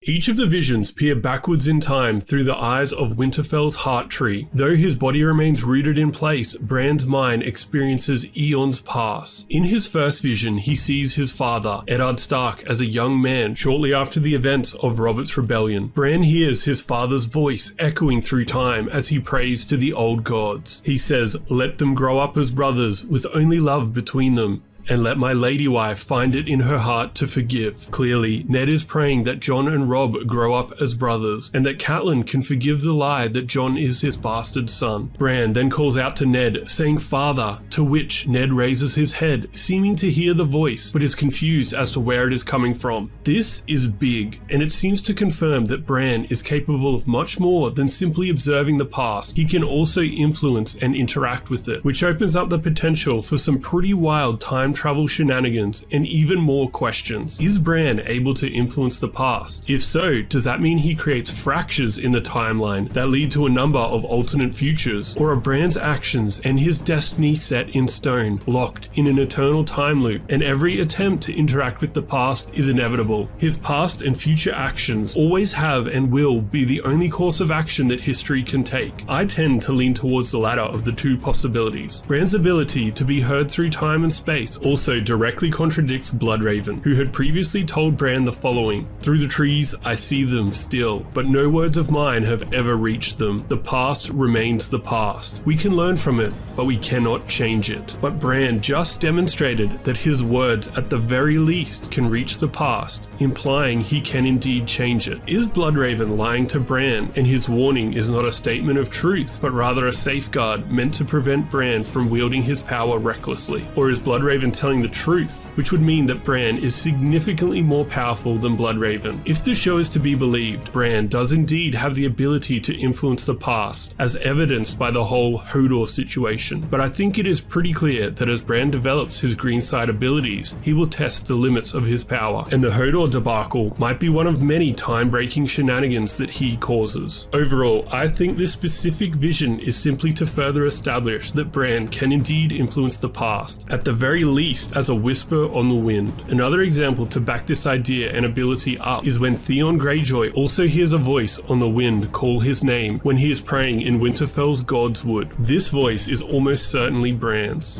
Each of the visions peer backwards in time through the eyes of Winterfell's heart tree. Though his body remains rooted in place, Bran's mind experiences eons pass. In his first vision, he sees his father, Eddard Stark, as a young man shortly after the events of Robert's Rebellion. Bran hears his father's voice echoing through time as he prays to the old gods. He says, "Let them grow up as brothers with only love between them, and let my lady wife find it in her heart to forgive." Clearly, Ned is praying that Jon and Robb grow up as brothers, and that Catelyn can forgive the lie that Jon is his bastard son. Bran then calls out to Ned, saying "Father," to which Ned raises his head, seeming to hear the voice, but is confused as to where it is coming from. This is big, and it seems to confirm that Bran is capable of much more than simply observing the past. He can also influence and interact with it, which opens up the potential for some pretty wild time travel shenanigans and even more questions. Is Bran able to influence the past? If so, does that mean he creates fractures in the timeline that lead to a number of alternate futures? Or are Bran's actions and his destiny set in stone, locked in an eternal time loop, and every attempt to interact with the past is inevitable? His past and future actions always have and will be the only course of action that history can take. I tend to lean towards the latter of the two possibilities. Bran's ability to be heard through time and space also directly contradicts Bloodraven, who had previously told Bran the following: "Through the trees I see them still, but no words of mine have ever reached them. The past remains the past. We can learn from it, but we cannot change it." But Bran just demonstrated that his words at the very least can reach the past, implying he can indeed change it. Is Bloodraven lying to Bran, and his warning is not a statement of truth, but rather a safeguard meant to prevent Bran from wielding his power recklessly? Or is Bloodraven telling the truth, which would mean that Bran is significantly more powerful than Bloodraven? If the show is to be believed, Bran does indeed have the ability to influence the past, as evidenced by the whole Hodor situation. But I think it is pretty clear that as Bran develops his green side abilities, he will test the limits of his power, and the Hodor debacle might be one of many time-breaking shenanigans that he causes. Overall, I think this specific vision is simply to further establish that Bran can indeed influence the past, at the very least as a whisper on the wind. Another example to back this idea and ability up is when Theon Greyjoy also hears a voice on the wind call his name when he is praying in Winterfell's God's Wood. This voice is almost certainly Bran's.